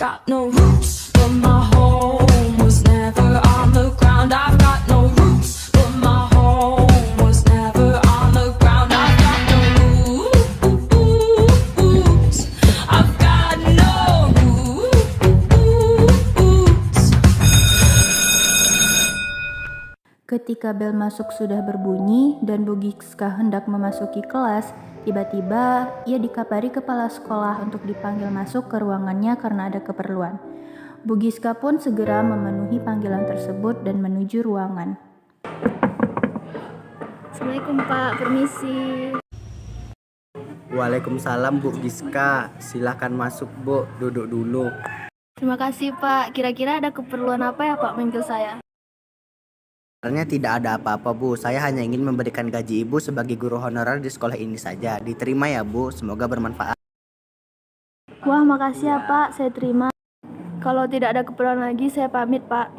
got no roots, but my home was never on the ground. I've got no roots, but my home was never on the ground. I've got no roots. I've got no roots. Ketika bel masuk sudah berbunyi dan Bu Giska hendak memasuki kelas, tiba-tiba ia dikabari kepala sekolah untuk dipanggil masuk ke ruangannya karena ada keperluan. Bu Giska pun segera memenuhi panggilan tersebut dan menuju ruangan. Assalamualaikum Pak, permisi. Waalaikumsalam Bu Giska, silahkan masuk Bu, duduk dulu. Terima kasih Pak, kira-kira ada keperluan apa ya Pak manggil saya? Sebenarnya tidak ada apa-apa Bu, saya hanya ingin memberikan gaji Ibu sebagai guru honorer di sekolah ini saja. Diterima ya Bu, semoga bermanfaat. Wah makasih ya Pak, saya terima. Kalau tidak ada keperluan lagi saya pamit Pak.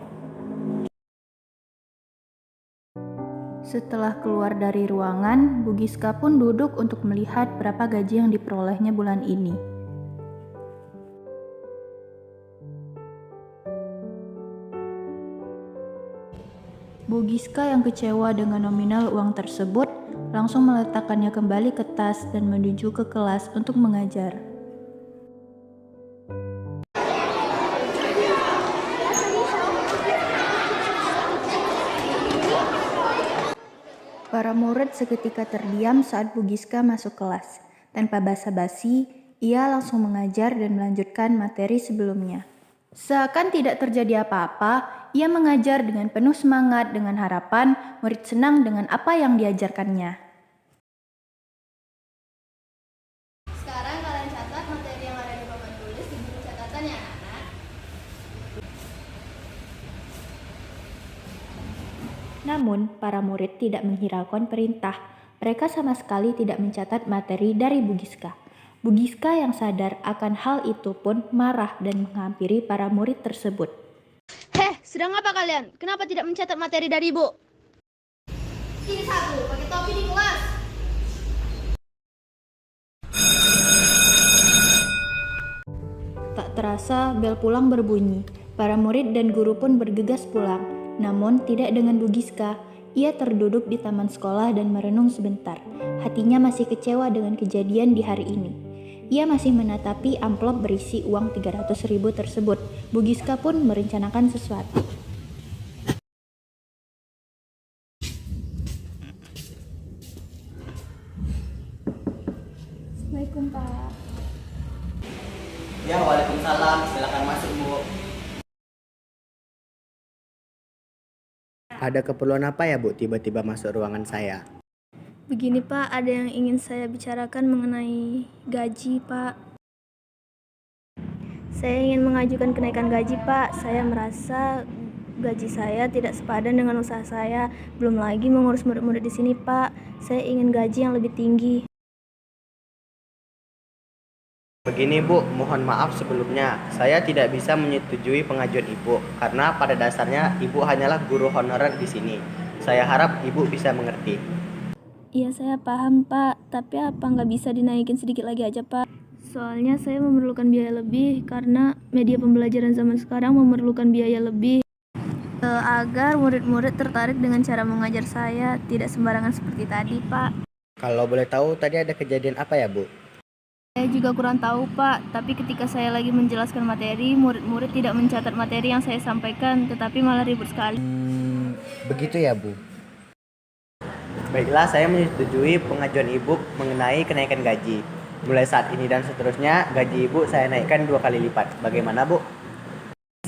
Setelah keluar dari ruangan, Bu Giska pun duduk untuk melihat berapa gaji yang diperolehnya bulan ini. Bu Giska yang kecewa dengan nominal uang tersebut langsung meletakkannya kembali ke tas dan menuju ke kelas untuk mengajar. Para murid seketika terdiam saat Bu Giska masuk kelas. Tanpa basa-basi, ia langsung mengajar dan melanjutkan materi sebelumnya. Seakan tidak terjadi apa-apa, ia mengajar dengan penuh semangat dengan harapan murid senang dengan apa yang diajarkannya. Sekarang kalian catat materi yang ada di papan tulis di buku catatan ya anak-anak. Namun, para murid tidak menghiraukan perintah. Mereka sama sekali tidak mencatat materi dari Bu Giska. Bu Giska yang sadar akan hal itu pun marah dan menghampiri para murid tersebut. Heh, sedang apa kalian? Kenapa tidak mencatat materi dari Ibu? Ini satu, pakai topi di kelas. Tak terasa bel pulang berbunyi. Para murid dan guru pun bergegas pulang. Namun tidak dengan Bu Giska. Ia terduduk di taman sekolah dan merenung sebentar. Hatinya masih kecewa dengan kejadian di hari ini. Ia masih menatapi amplop berisi uang 300.000 tersebut. Bu Giska pun merencanakan sesuatu. Assalamualaikum Pak. Ya, waalaikumsalam, silahkan masuk Bu. Ada keperluan apa ya Bu, tiba-tiba masuk ruangan saya? Begini Pak, ada yang ingin saya bicarakan mengenai gaji Pak. Saya ingin mengajukan kenaikan gaji Pak. Saya merasa gaji saya tidak sepadan dengan usaha saya. Belum lagi mengurus murid-murid di sini Pak. Saya ingin gaji yang lebih tinggi. Begini Bu, mohon maaf sebelumnya, saya tidak bisa menyetujui pengajuan Ibu karena pada dasarnya Ibu hanyalah guru honorer di sini. Saya harap Ibu bisa mengerti. Iya saya paham Pak, tapi apa nggak bisa dinaikin sedikit lagi aja Pak? Soalnya saya memerlukan biaya lebih karena media pembelajaran zaman sekarang memerlukan biaya lebih. Agar murid-murid tertarik dengan cara mengajar saya, tidak sembarangan seperti tadi Pak. Kalau boleh tahu tadi ada kejadian apa ya Bu? Saya juga kurang tahu Pak, tapi ketika saya lagi menjelaskan materi, murid-murid tidak mencatat materi yang saya sampaikan, tetapi malah ribut sekali. Begitu ya Bu? Baiklah, saya menyetujui pengajuan Ibu mengenai kenaikan gaji. Mulai saat ini dan seterusnya, gaji Ibu saya naikkan 2 kali lipat. Bagaimana Bu?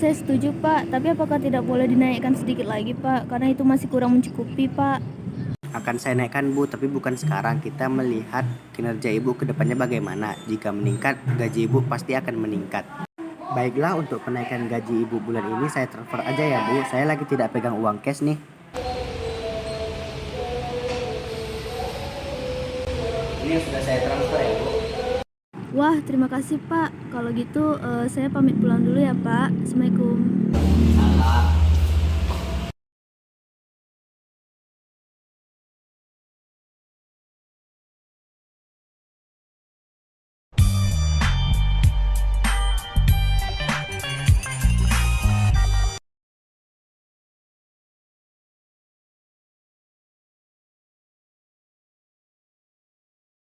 Saya setuju Pak, tapi apakah tidak boleh dinaikkan sedikit lagi Pak? Karena itu masih kurang mencukupi Pak. Akan saya naikkan Bu, tapi bukan sekarang. Kita melihat kinerja Ibu ke depannya bagaimana. Jika meningkat, gaji Ibu pasti akan meningkat. Baiklah, untuk kenaikan gaji Ibu bulan ini saya transfer aja ya Bu. Saya lagi tidak pegang uang cash nih. Ini sudah saya transfer ya Bu. Wah, terima kasih Pak. Kalau gitu saya pamit pulang dulu ya Pak. Assalamualaikum. Salam.